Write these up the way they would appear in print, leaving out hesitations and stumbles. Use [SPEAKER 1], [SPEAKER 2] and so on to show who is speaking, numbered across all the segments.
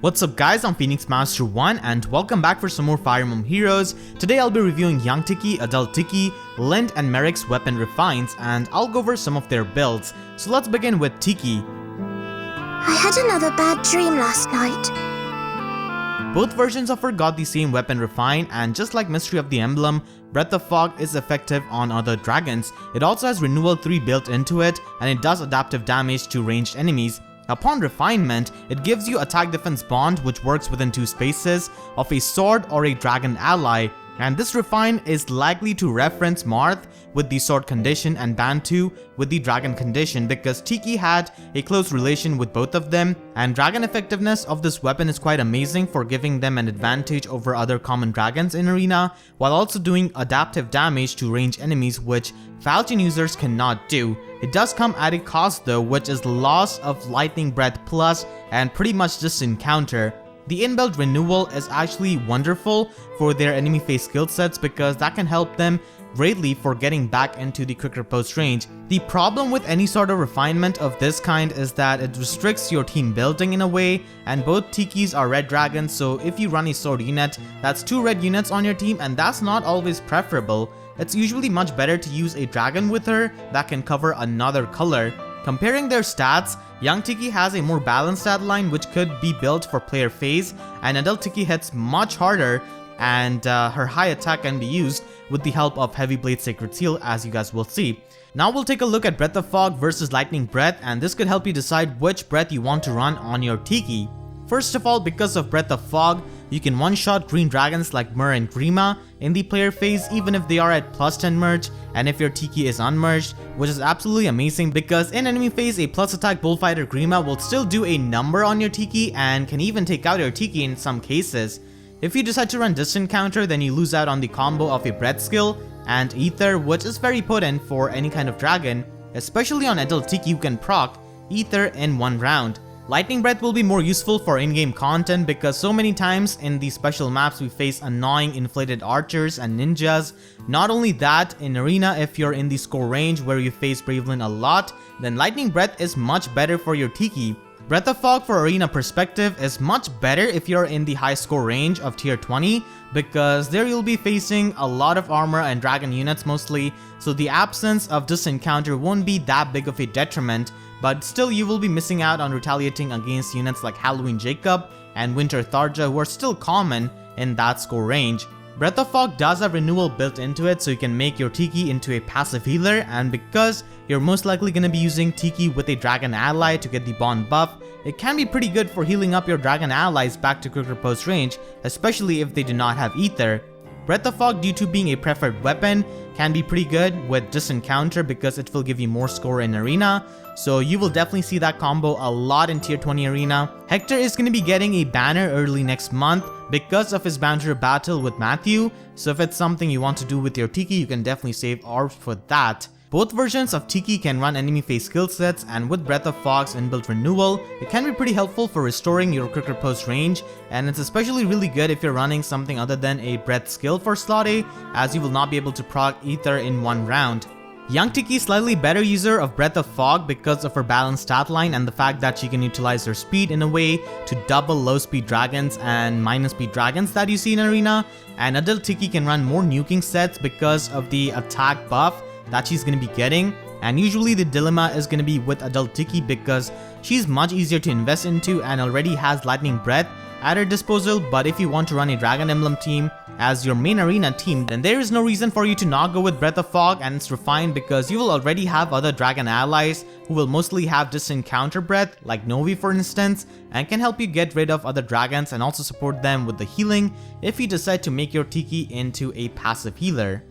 [SPEAKER 1] What's up guys, I'm Phoenix Master 1 and welcome back for some more Fire Emblem Heroes. Today I'll be reviewing Young Tiki, Adult Tiki, Linde and Merric's weapon refines, and I'll go over some of their builds. So let's begin with Tiki.
[SPEAKER 2] I had another bad dream last night.
[SPEAKER 1] Both versions of her got the same weapon refine, and just like Mystery of the Emblem, Breath of Fog is effective on other dragons. It also has Renewal 3 built into it, and it does adaptive damage to ranged enemies. Upon refinement, it gives you attack defense bond which works within 2 spaces of a sword or a dragon ally, and this refine is likely to reference Marth with the sword condition and Bantu with the dragon condition because Tiki had a close relation with both of them, and dragon effectiveness of this weapon is quite amazing for giving them an advantage over other common dragons in arena while also doing adaptive damage to ranged enemies which Falchion users cannot do. It does come at a cost though, which is loss of lightning breath plus and pretty much just encounter. The inbuilt renewal is actually wonderful for their enemy face skill sets because that can help them greatly for getting back into the quicker post range. The problem with any sort of refinement of this kind is that it restricts your team building in a way, and both Tikis are red dragons, so if you run a sword unit, that's 2 red units on your team, and that's not always preferable. It's usually much better to use a dragon with her that can cover another color. Comparing their stats, Young Tiki has a more balanced stat line which could be built for player phase, and Adult Tiki hits much harder, and her high attack can be used with the help of Heavy Blade Sacred Seal, as you guys will see. Now we'll take a look at Breath of Fog versus Lightning Breath, and this could help you decide which breath you want to run on your Tiki. First of all, because of Breath of Fog, you can one-shot green dragons like Myrrh and Grima in the player phase even if they are at plus 10 merge and if your Tiki is unmerged, which is absolutely amazing because in enemy phase a plus attack bullfighter Grima will still do a number on your Tiki and can even take out your Tiki in some cases. If you decide to run distant counter, then you lose out on the combo of a breath skill and ether, which is very potent for any kind of dragon, especially on Adult Tiki who can proc ether in 1 round. Lightning Breath will be more useful for in-game content because so many times in these special maps we face annoying inflated archers and ninjas. Not only that, in arena if you're in the score range where you face Bravelin a lot, then Lightning Breath is much better for your Tiki. Breath of Fog for arena perspective is much better if you're in the high score range of tier 20 because there you'll be facing a lot of armor and dragon units mostly, so the absence of this encounter won't be that big of a detriment, but still you will be missing out on retaliating against units like Halloween Jacob and Winter Tharja who are still common in that score range. Breath of Fog does have renewal built into it so you can make your Tiki into a passive healer, and because you're most likely going to be using Tiki with a dragon ally to get the bond buff, it can be pretty good for healing up your dragon allies back to quicker post range, especially if they do not have ether. Breath of Fog, due to being a preferred weapon, can be pretty good with distant counter because it will give you more score in arena, so you will definitely see that combo a lot in tier 20 arena. Hector is going to be getting a banner early next month because of his banter battle with Matthew, so if it's something you want to do with your Tiki, you can definitely save orbs for that. Both versions of Tiki can run enemy phase skill sets, and with Breath of Fog's inbuilt renewal, it can be pretty helpful for restoring your quicker post range, and it's especially really good if you're running something other than a breath skill for slot A, as you will not be able to proc ether in 1 round. Young Tiki is slightly better user of Breath of Fog because of her balanced stat line and the fact that she can utilize her speed in a way to double low speed dragons and minus speed dragons that you see in arena, and Adult Tiki can run more nuking sets because of the attack buff that she's going to be getting, and usually the dilemma is going to be with Adult Tiki because she's much easier to invest into and already has Lightning Breath at her disposal. But if you want to run a Dragon Emblem team as your main arena team, then there is no reason for you to not go with Breath of Fog and it's refined because you will already have other dragon allies who will mostly have distant counter breath like Novi for instance, and can help you get rid of other dragons and also support them with the healing if you decide to make your Tiki into a passive healer.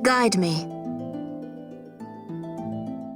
[SPEAKER 2] Guide me.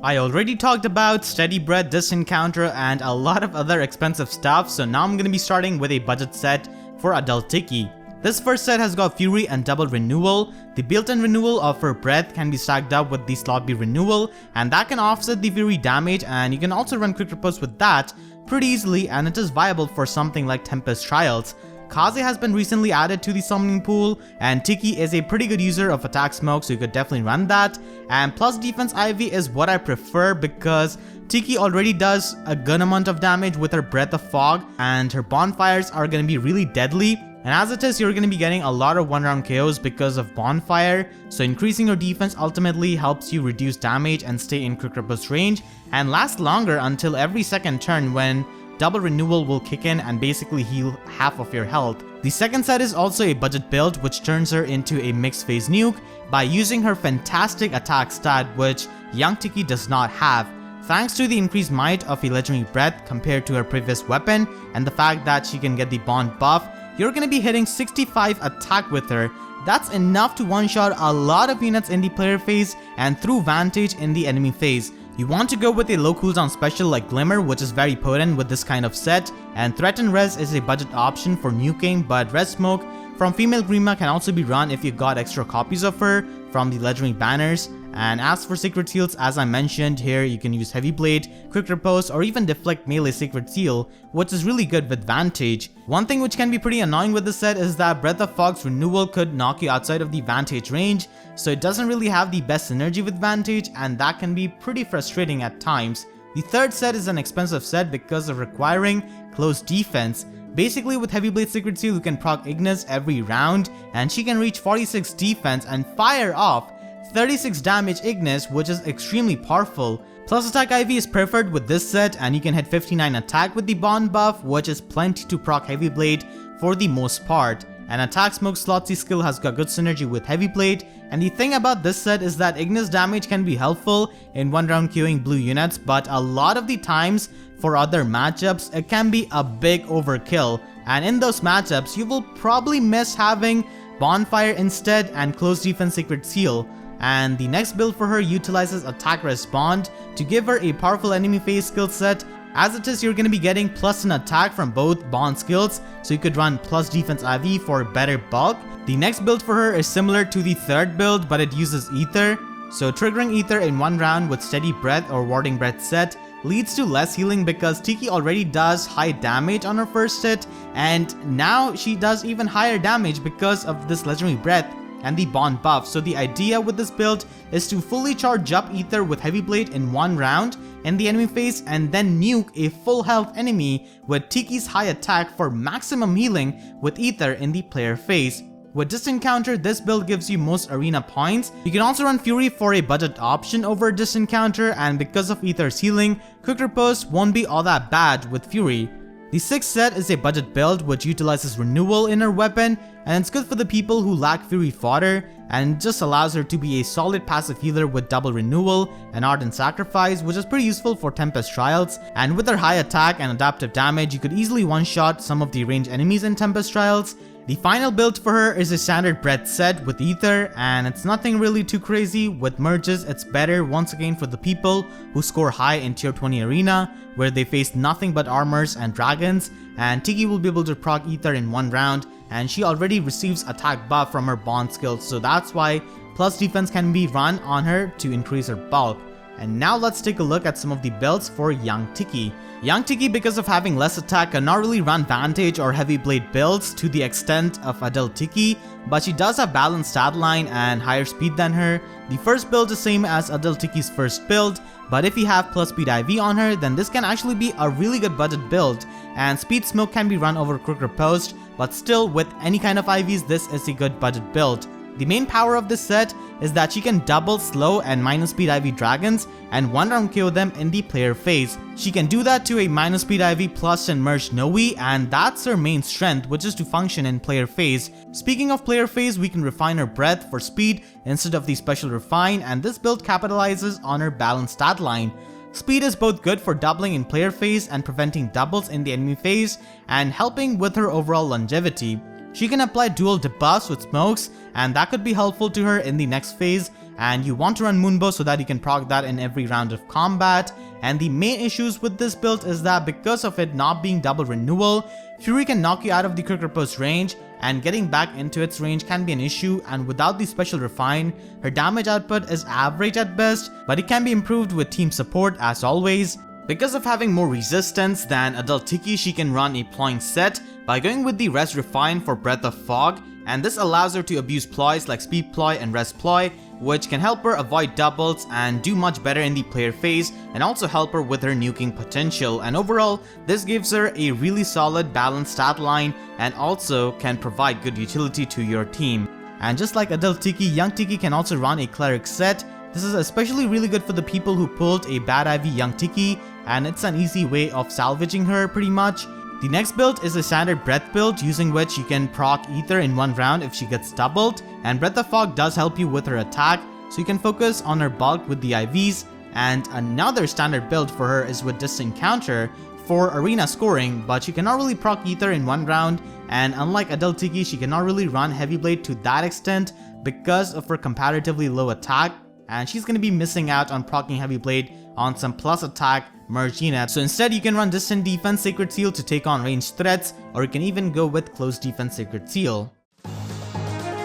[SPEAKER 1] I already talked about Steady Breath, Distant Counter, and a lot of other expensive stuff, so now I'm gonna be starting with a budget set for Adult Tiki. This first set has got Fury and double renewal. The built-in renewal of her breath can be stacked up with the slot B renewal, and that can offset the Fury damage, and you can also run quick riposte with that pretty easily, and it is viable for something like Tempest Trials. Kaze has been recently added to the summoning pool, and Tiki is a pretty good user of attack smoke, so you could definitely run that. And plus defense Ivy is what I prefer because Tiki already does a good amount of damage with her Breath of Fog, and her bonfires are going to be really deadly. And as it is, you're going to be getting a lot of one-round KOs because of Bonfire, so increasing your defense ultimately helps you reduce damage and stay in quick riposte range, and last longer until every second turn when Double Renewal will kick in and basically heal half of your health. The second set is also a budget build which turns her into a mixed phase nuke by using her fantastic attack stat which young Tiki does not have. Thanks to the increased might of a legendary breath compared to her previous weapon and the fact that she can get the bond buff, you're gonna be hitting 65 attack with her. That's enough to one-shot a lot of units in the player phase and through Vantage in the enemy phase. You want to go with a low cooldown special like Glimmer, which is very potent with this kind of set, and Threaten Res is a budget option for nuking, but Res Smoke from Female Grima can also be run if you got extra copies of her from the legendary banners. And as for Secret Seals, as I mentioned here, you can use Heavy Blade, Quick Riposte, or even Deflect Melee Secret Seal, which is really good with Vantage. One thing which can be pretty annoying with this set is that Breath of Fog's Renewal could knock you outside of the Vantage range, so it doesn't really have the best synergy with Vantage, and that can be pretty frustrating at times. The third set is an expensive set because of requiring close defense. Basically with Heavy Blade Secret Seal you can proc Ignis every round, and she can reach 46 defense and fire off 36 damage Ignis, which is extremely powerful. Plus attack IV is preferred with this set, and you can hit 59 attack with the bond buff, which is plenty to proc Heavy Blade for the most part. And attack smoke Slotsy skill has got good synergy with Heavy Blade, and the thing about this set is that Ignis damage can be helpful in one round queuing blue units, but a lot of the times for other matchups it can be a big overkill, and in those matchups you will probably miss having Bonfire instead and close defense Secret Seal. And the next build for her utilizes attack respond to give her a powerful enemy phase skill set. As it is, you're going to be getting plus an attack from both bond skills, so you could run plus defense IV for better bulk. The next build for her is similar to the third build, but it uses Ether. So triggering Ether in one round with Steady Breath or Warding Breath set leads to less healing because Tiki already does high damage on her first hit, and now she does even higher damage because of this legendary breath and the bond buff. So the idea with this build is to fully charge up Ether with Heavy Blade in one round in the enemy phase and then nuke a full health enemy with Tiki's high attack for maximum healing with Ether in the player phase. With Distant Counter, this build gives you most arena points. You can also run Fury for a budget option over Distant Counter, and because of Ether's healing, Quick Riposte won't be all that bad with Fury. The sixth set is a budget build which utilizes Renewal in her weapon, and it's good for the people who lack Fury fodder, and just allows her to be a solid passive healer with double Renewal and Ardent Sacrifice, which is pretty useful for Tempest Trials. And with her high attack and adaptive damage, you could easily one-shot some of the ranged enemies in Tempest Trials. The final build for her is a standard breath set with Ether, and it's nothing really too crazy. With merges, it's better once again for the people who score high in tier 20 arena, where they face nothing but armors and dragons, and Tiki will be able to proc Ether in one round, and she already receives attack buff from her bond skills, so that's why plus defense can be run on her to increase her bulk. And now let's take a look at some of the builds for young Tiki. Young Tiki, because of having less attack, cannot really run Vantage or Heavy Blade builds to the extent of adult Tiki, but she does have balanced stat line and higher speed than her. The first build is same as adult Tiki's first build, but if you have plus speed IV on her, then this can actually be a really good budget build, and speed smoke can be run over quick riposte, but still with any kind of IVs this is a good budget build. The main power of this set is that she can double slow and minus speed IV dragons and one round KO them in the player phase. She can do that to a minus speed IV plus and merge Noe, and that's her main strength, which is to function in player phase. Speaking of player phase, we can refine her breath for speed instead of the special refine, and this build capitalizes on her balanced stat line. Speed is both good for doubling in player phase and preventing doubles in the enemy phase, and helping with her overall longevity. She can apply dual debuffs with smokes, and that could be helpful to her in the next phase, and you want to run Moonbow so that you can proc that in every round of combat. And the main issues with this build is that because of it not being double renewal, Fury can knock you out of the quick riposte range, and getting back into its range can be an issue, and without the special refine, her damage output is average at best, but it can be improved with team support as always. Because of having more resistance than adult Tiki, she can run a ploying set by going with the Res Refine for Breath of Fog, and this allows her to abuse ploys like Speed Ploy and Res Ploy, which can help her avoid doubles and do much better in the player phase, and also help her with her nuking potential. And overall, this gives her a really solid balanced stat line and also can provide good utility to your team. And just like adult Tiki, young Tiki can also run a cleric set. This is especially really good for the people who pulled a bad IV young Tiki, and it's an easy way of salvaging her pretty much. The next build is a standard breath build, using which you can proc Ether in one round if she gets doubled, and Breath of Fog does help you with her attack, so you can focus on her bulk with the IVs. And another standard build for her is with Distant Counter for arena scoring, but she cannot really proc Ether in one round, and unlike adult Tiki, she cannot really run Heavy Blade to that extent because of her comparatively low attack, and she's going to be missing out on proccing Heavy Blade on some plus attack merge units. So instead you can run Distant Defense Sacred Seal to take on ranged threats, or you can even go with Close Defense Sacred Seal.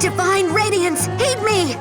[SPEAKER 2] Divine Radiance, heed me!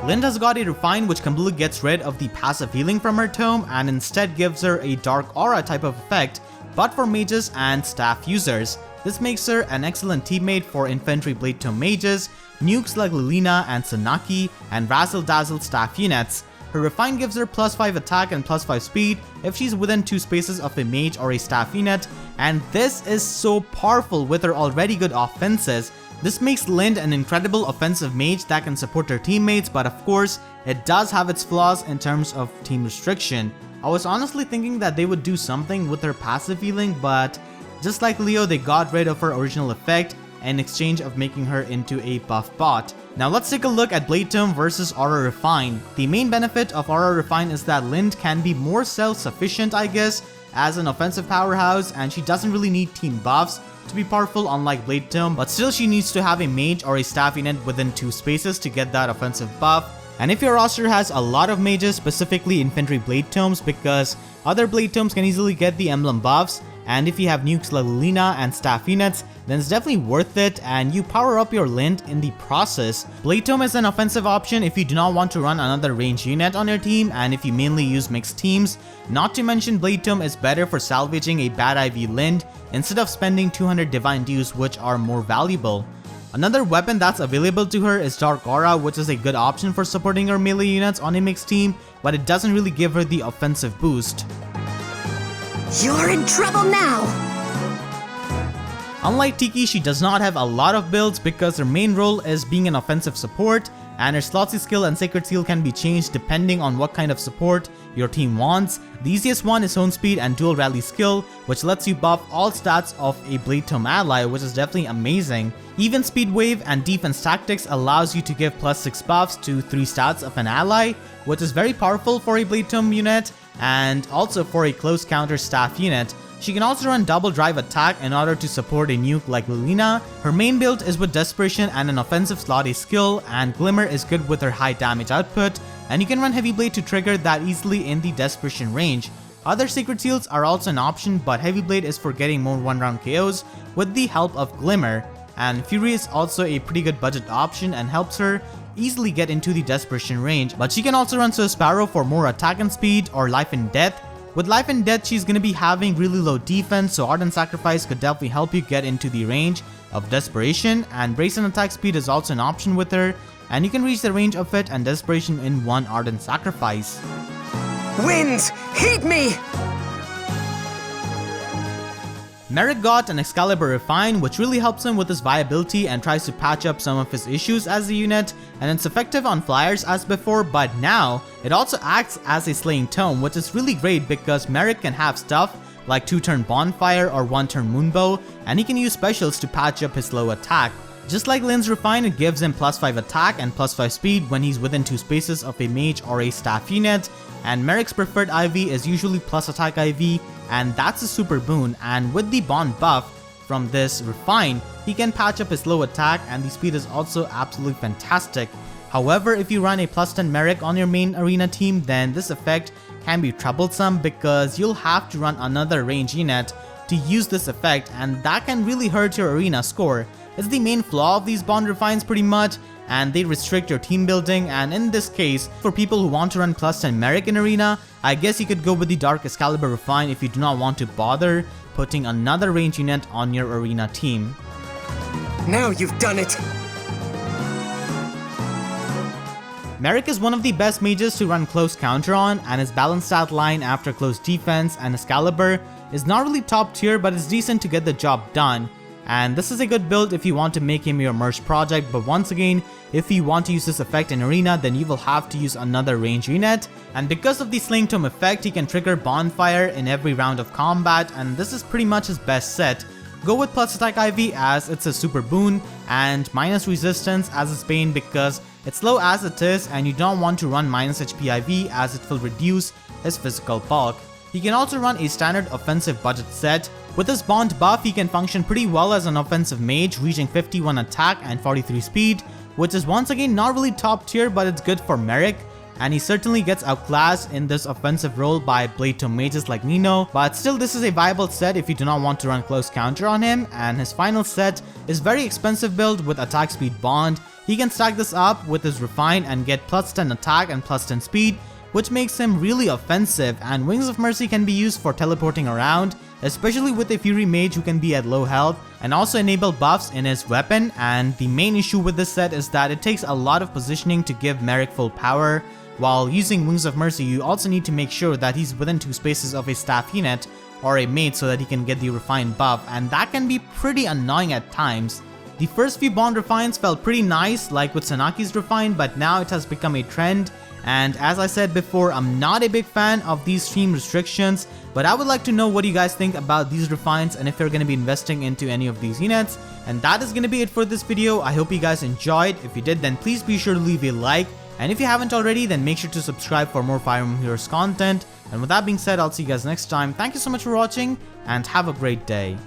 [SPEAKER 1] Linde has got a Refine which completely gets rid of the passive healing from her tome and instead gives her a Dark Aura type of effect, but for mages and staff users. This makes her an excellent teammate for Infantry Blade Tome mages, nukes like Lilina and Sanaki, and Razzle Dazzle staff units. Her Refine gives her +5 attack and +5 speed if she's within 2 spaces of a mage or a staff unit, and this is so powerful with her already good offenses. This makes Linde an incredible offensive mage that can support her teammates, but of course, it does have its flaws in terms of team restriction. I was honestly thinking that they would do something with her passive healing, but just like Leo, they got rid of her original effect in exchange of making her into a buff bot. Now let's take a look at Blade Tome versus Aura Refine. The main benefit of Aura Refine is that Linde can be more self-sufficient, I guess, as an offensive powerhouse, and she doesn't really need team buffs to be powerful unlike Blade Tome, but still she needs to have a mage or a staff unit within 2 spaces to get that offensive buff. And if your roster has a lot of mages, specifically Infantry Blade Tomes, because other Blade Tomes can easily get the emblem buffs, and if you have nukes like Lilina and staff units, then it's definitely worth it and you power up your Linde in the process. Blade Tome is an offensive option if you do not want to run another range unit on your team and if you mainly use mixed teams. Not to mention Blade Tome is better for salvaging a bad IV Linde instead of spending 200 Divine Dues, which are more valuable. Another weapon that's available to her is Dark Aura, which is a good option for supporting her melee units on a mixed team, but it doesn't really give her the offensive boost.
[SPEAKER 2] You're in trouble now!
[SPEAKER 1] Unlike Tiki, she does not have a lot of builds because her main role is being an offensive support, and her Slotsy skill and Sacred Seal can be changed depending on what kind of support your team wants. The easiest one is Zone Speed and Dual Rally skill, which lets you buff all stats of a Blade Tome ally, which is definitely amazing. Even Speed Wave and Defense Tactics allows you to give +6 buffs to 3 stats of an ally, which is very powerful for a Blade Tome unit and also for a close counter staff unit. She can also run double drive attack in order to support a nuke like Lilina. Her main build is with Desperation and an offensive slotty skill, and Glimmer is good with her high damage output, and you can run Heavy Blade to trigger that easily in the Desperation range. Other Sacred Seals are also an option, but Heavy Blade is for getting more one-round KOs with the help of Glimmer, and Fury is also a pretty good budget option and helps her easily get into the Desperation range, but she can also run Sir Sparrow for more attack and speed or life and death. With life and death, she's going to be having really low defense, so Ardent Sacrifice could definitely help you get into the range of Desperation, and Brace and Attack Speed is also an option with her, and you can reach the range of it and Desperation in one Ardent Sacrifice.
[SPEAKER 3] Winds, heed me!
[SPEAKER 1] Merric got an Excalibur Refine, which really helps him with his viability and tries to patch up some of his issues as a unit, and it's effective on flyers as before, but now it also acts as a slaying tome, which is really great because Merric can have stuff like 2-turn Bonfire or 1-turn Moonbow, and he can use specials to patch up his low attack. Just like Linde's Refine, it gives him +5 attack and +5 speed when he's within 2 spaces of a mage or a staff unit, and Merric's preferred IV is usually plus attack IV, and that's a super boon, and with the Bond buff from this Refine, he can patch up his low attack and the speed is also absolutely fantastic. However, if you run a +10 Merric on your main arena team, then this effect can be troublesome because you'll have to run another range unit to use this effect, and that can really hurt your arena score. It's the main flaw of these Bond Refines pretty much, and they restrict your team building. And in this case, for people who want to run +10 Merric in Arena, I guess you could go with the Dark Excalibur Refine if you do not want to bother putting another range unit on your Arena team.
[SPEAKER 3] Now you've done it!
[SPEAKER 1] Merric is one of the best mages to run close counter on, and his balanced stat line after close defense and Excalibur is not really top tier, but it's decent to get the job done. And this is a good build if you want to make him your merge project, but once again, if you want to use this effect in Arena, then you will have to use another range unit. And because of the Sling Tome effect, he can trigger Bonfire in every round of combat, and this is pretty much his best set. Go with plus attack IV as it's a super boon, and minus resistance as his bane because it's low as it is and you don't want to run minus HP IV as it will reduce his physical bulk. He can also run a standard offensive budget set. With his bond buff, he can function pretty well as an offensive mage, reaching 51 attack and 43 speed, which is once again not really top tier, but it's good for Merric. And he certainly gets outclassed in this offensive role by Blade Tome mages like Nino, but still this is a viable set if you do not want to run close counter on him. And his final set is very expensive build with attack speed bond. He can stack this up with his refine and get +10 attack and +10 speed, which makes him really offensive. And Wings of Mercy can be used for teleporting around, especially with a Fury Mage who can be at low health, and also enable buffs in his weapon. And the main issue with this set is that it takes a lot of positioning to give Merric full power. While using Wings of Mercy, you also need to make sure that he's within 2 spaces of a staff unit or a mage so that he can get the refine buff, and that can be pretty annoying at times. The first few bond refines felt pretty nice, like with Sanaki's refine, but now it has become a trend. And as I said before, I'm not a big fan of these stream restrictions, but I would like to know what you guys think about these refines and if you're going to be investing into any of these units. And that is going to be it for this video. I hope you guys enjoyed. If you did, then please be sure to leave a like. And if you haven't already, then make sure to subscribe for more Fire Emblem Heroes content. And with that being said, I'll see you guys next time. Thank you so much for watching and have a great day.